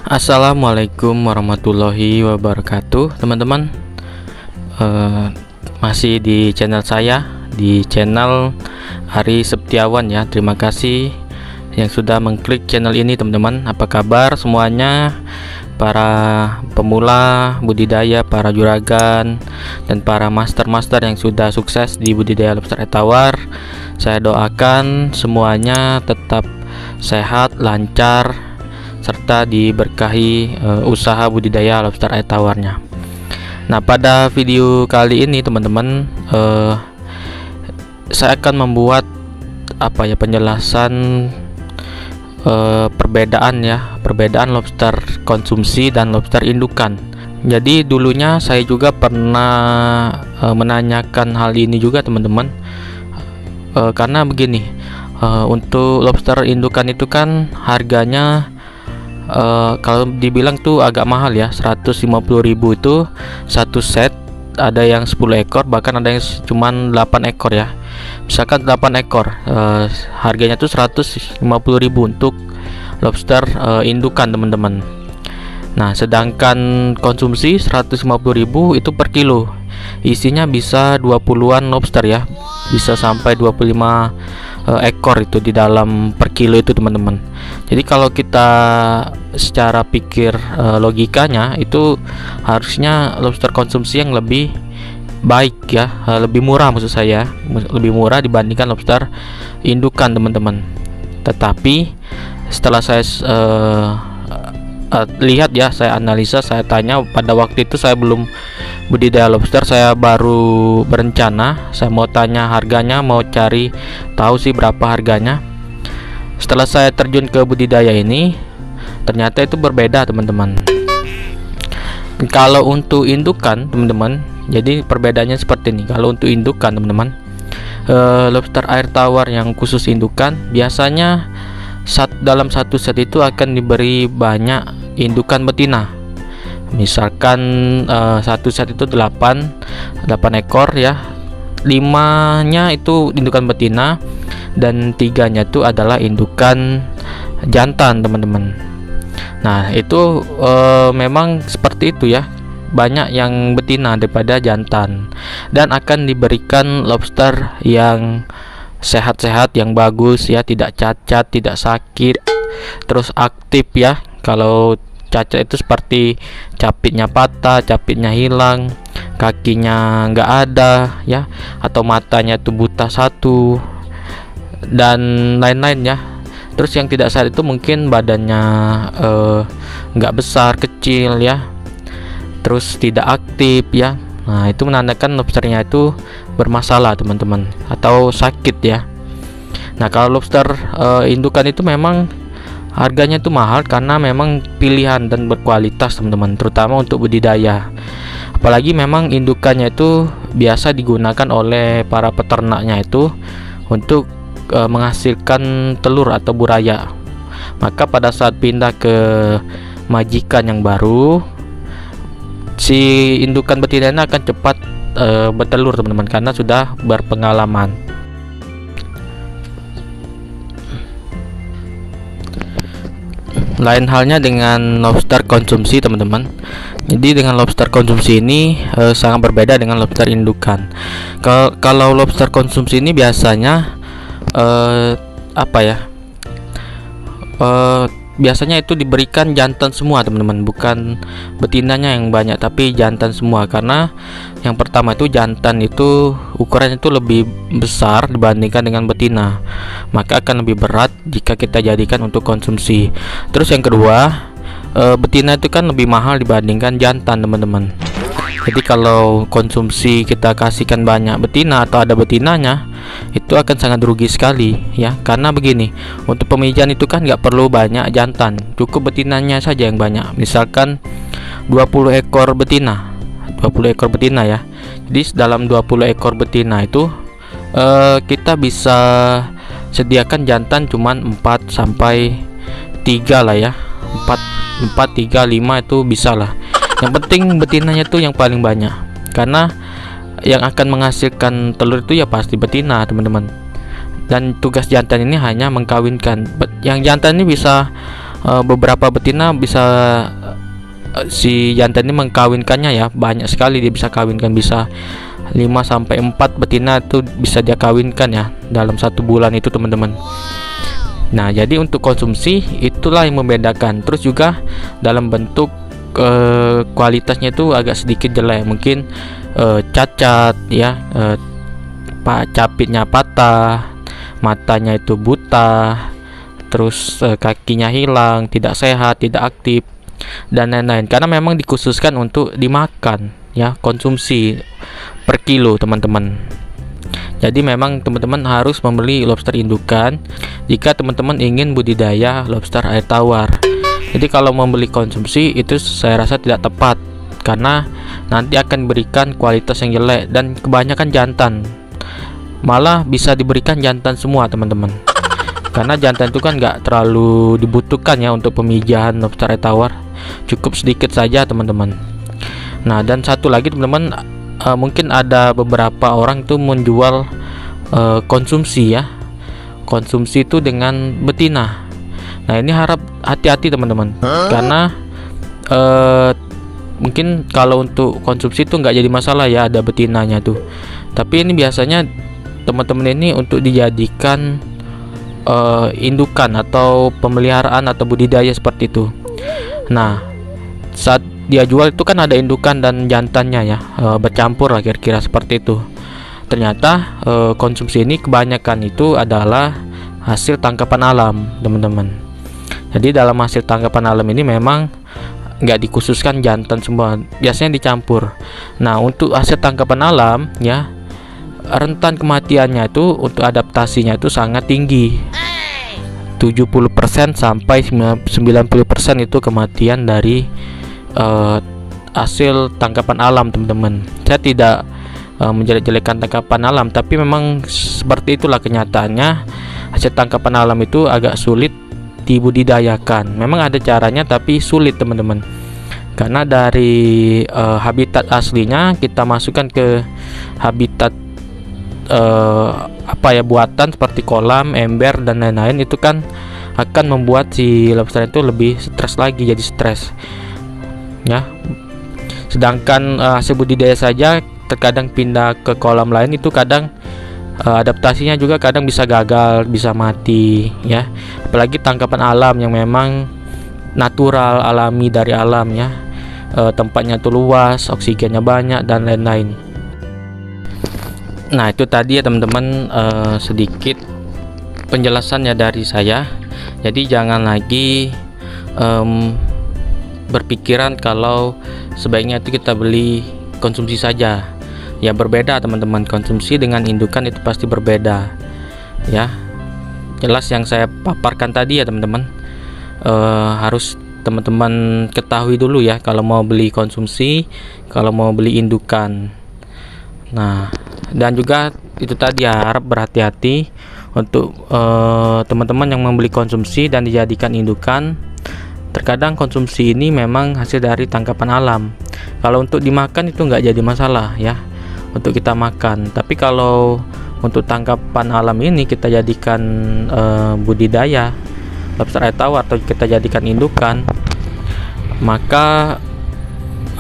Assalamualaikum warahmatullahi wabarakatuh, teman-teman. Masih di channel saya, di channel Ari Septiawan ya. Terima kasih yang sudah mengklik channel ini, teman-teman. Apa kabar semuanya, para pemula budidaya, para juragan, dan para master-master yang sudah sukses di budidaya lobster air tawar? Saya doakan semuanya tetap sehat, lancar, serta diberkahi usaha budidaya lobster air tawarnya. Nah, pada video kali ini teman-teman, saya akan membuat penjelasan perbedaan lobster konsumsi dan lobster indukan. Jadi dulunya saya juga pernah menanyakan hal ini juga, teman-teman, karena begini, untuk lobster indukan itu kan harganya kalau dibilang tuh agak mahal ya, 150.000 itu satu set. Ada yang 10 ekor, bahkan ada yang cuman 8 ekor ya. Misalkan 8 ekor, harganya tuh 150.000 untuk lobster indukan, teman-teman. Nah, sedangkan konsumsi 150.000 itu per kilo. Isinya bisa 20-an lobster ya. Bisa sampai 25 ekor itu di dalam per kilo itu, teman-teman. Jadi kalau kita secara pikir logikanya itu harusnya lobster konsumsi yang lebih baik ya, lebih murah, maksud saya lebih murah dibandingkan lobster indukan, teman-teman. Tetapi setelah saya lihat ya, saya analisa, saya tanya, pada waktu itu saya belum budidaya lobster, saya baru berencana, saya mau tanya harganya, mau cari tahu sih berapa harganya. Setelah saya terjun ke budidaya ini, ternyata itu berbeda, teman-teman. Kalau untuk indukan, teman-teman, jadi perbedaannya seperti ini. Kalau untuk indukan, teman-teman, lobster air tawar yang khusus indukan biasanya dalam satu set itu akan diberi banyak indukan betina. Misalkan satu set itu 8 ekor ya, 5-nya itu indukan betina dan 3-nya itu adalah indukan jantan, teman-teman. Nah, itu memang seperti itu ya, banyak yang betina daripada jantan, dan akan diberikan lobster yang sehat-sehat, yang bagus ya, tidak cacat, tidak sakit, terus aktif ya. Kalau cacat itu seperti capitnya patah, capitnya hilang, kakinya nggak ada ya, atau matanya itu buta satu, dan lain-lain ya. Terus yang tidak sehat itu mungkin badannya nggak besar, kecil ya, terus tidak aktif ya. Nah, itu menandakan lobsternya itu bermasalah, teman-teman, atau sakit ya. Nah, kalau lobster indukan itu memang harganya itu mahal karena memang pilihan dan berkualitas, teman-teman, terutama untuk budidaya. Apalagi memang indukannya itu biasa digunakan oleh para peternaknya itu untuk menghasilkan telur atau buraya. Maka pada saat pindah ke majikan yang baru, si indukan betinanya akan cepat bertelur, teman-teman, karena sudah berpengalaman. Lain halnya dengan lobster konsumsi, teman-teman. Jadi dengan lobster konsumsi ini sangat berbeda dengan lobster indukan. Kalau lobster konsumsi ini biasanya biasanya itu diberikan jantan semua, teman-teman, bukan betinanya yang banyak, tapi jantan semua. Karena yang pertama itu jantan itu ukurannya itu lebih besar dibandingkan dengan betina, maka akan lebih berat jika kita jadikan untuk konsumsi. Terus yang kedua, betina itu kan lebih mahal dibandingkan jantan, teman-teman. Jadi kalau konsumsi kita kasihkan banyak betina atau ada betinanya, itu akan sangat rugi sekali ya. Karena begini, untuk pemijahan itu kan nggak perlu banyak jantan, cukup betinanya saja yang banyak. Misalkan 20 ekor betina ya. Jadi dalam 20 ekor betina itu kita bisa sediakan jantan cuman 4 sampai 3 lah ya. 4, 3, 5 itu bisa lah. Yang penting betinanya tuh yang paling banyak, karena yang akan menghasilkan telur itu ya pasti betina, teman-teman. Dan tugas jantan ini hanya mengkawinkan. Yang jantan ini bisa beberapa betina bisa si jantan ini mengkawinkannya ya, banyak sekali dia bisa kawinkan, bisa 5-4 betina itu bisa dia kawinkan ya dalam 1 bulan itu teman-teman. Nah jadi untuk konsumsi itulah yang membedakan. Terus juga dalam bentuk kualitasnya itu agak sedikit jelek, mungkin cacat ya, capitnya patah, matanya itu buta, terus kakinya hilang, tidak sehat, tidak aktif, dan lain-lain, karena memang dikhususkan untuk dimakan ya, konsumsi per kilo teman-teman. Jadi memang teman-teman harus membeli lobster indukan jika teman-teman ingin budidaya lobster air tawar. Jadi kalau membeli konsumsi itu saya rasa tidak tepat, karena nanti akan berikan kualitas yang jelek, dan kebanyakan jantan, malah bisa diberikan jantan semua teman-teman, karena jantan itu kan nggak terlalu dibutuhkan ya untuk pemijahan lobster air tawar, cukup sedikit saja teman-teman. Nah dan satu lagi teman-teman, mungkin ada beberapa orang itu menjual konsumsi ya, konsumsi itu dengan betina. Nah ini harap hati-hati teman-teman, karena mungkin kalau untuk konsumsi itu nggak jadi masalah ya, ada betinanya tuh, tapi ini biasanya teman-teman ini untuk dijadikan indukan atau pemeliharaan atau budidaya seperti itu. Nah saat dia jual itu kan ada indukan dan jantannya ya, bercampur lah kira-kira seperti itu. Ternyata konsumsi ini kebanyakan itu adalah hasil tangkapan alam teman-teman. Jadi dalam hasil tangkapan alam ini memang nggak dikhususkan jantan semua, biasanya dicampur. Nah untuk hasil tangkapan alam ya, rentan kematiannya itu untuk adaptasinya itu sangat tinggi, 70% sampai 90% itu kematian dari hasil tangkapan alam teman-teman. Saya tidak menjelek-jelekan tangkapan alam, tapi memang seperti itulah kenyataannya. Hasil tangkapan alam itu agak sulit dibudidayakan. Memang ada caranya tapi sulit teman-teman, karena dari habitat aslinya kita masukkan ke habitat buatan seperti kolam, ember dan lain-lain, itu kan akan membuat si lobster itu lebih stres lagi, jadi stres ya. Sedangkan hasil budidaya saja terkadang pindah ke kolam lain itu kadang adaptasinya juga kadang bisa gagal, bisa mati ya. Apalagi tangkapan alam yang memang natural, alami dari alam ya, tempatnya tuh luas, oksigennya banyak dan lain-lain. Nah itu tadi ya teman-teman, sedikit penjelasannya dari saya. Jadi jangan lagi berpikiran kalau sebaiknya itu kita beli konsumsi saja ya. Berbeda teman-teman, konsumsi dengan indukan itu pasti berbeda ya. Jelas yang saya paparkan tadi ya teman-teman, harus teman-teman ketahui dulu ya kalau mau beli konsumsi, kalau mau beli indukan. Nah dan juga itu tadi ya, harap berhati-hati untuk teman-teman yang membeli konsumsi dan dijadikan indukan. Terkadang konsumsi ini memang hasil dari tangkapan alam. Kalau untuk dimakan itu nggak jadi masalah ya, untuk kita makan. Tapi kalau untuk tangkapan alam ini kita jadikan budidaya lobster air tawar atau kita jadikan indukan, maka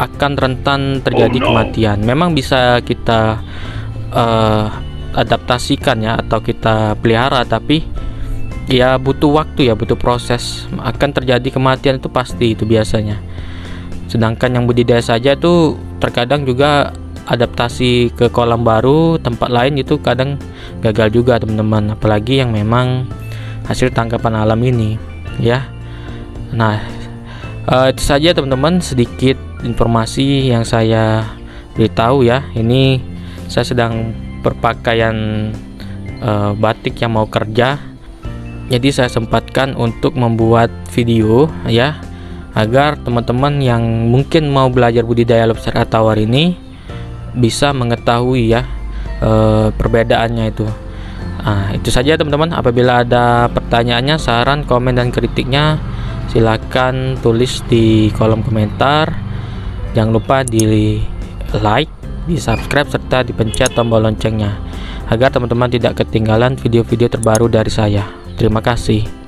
akan rentan terjadi kematian. Memang bisa kita adaptasikan ya, atau kita pelihara, tapi ya butuh waktu ya, butuh proses. Akan terjadi kematian itu pasti, itu biasanya. Sedangkan yang budidaya saja tuh terkadang juga adaptasi ke kolam baru, tempat lain itu kadang gagal juga teman-teman, apalagi yang memang hasil tangkapan alam ini ya. Nah itu saja teman-teman, sedikit informasi yang saya beritahu ya. Ini saya sedang berpakaian batik yang mau kerja, jadi saya sempatkan untuk membuat video ya, agar teman-teman yang mungkin mau belajar budidaya lobster air tawar ini bisa mengetahui ya perbedaannya itu. Nah, itu saja teman-teman. Apabila ada pertanyaannya, saran, komen dan kritiknya, silakan tulis di kolom komentar. Jangan lupa di like, di subscribe, serta dipencet tombol loncengnya agar teman-teman tidak ketinggalan video-video terbaru dari saya. Terima kasih.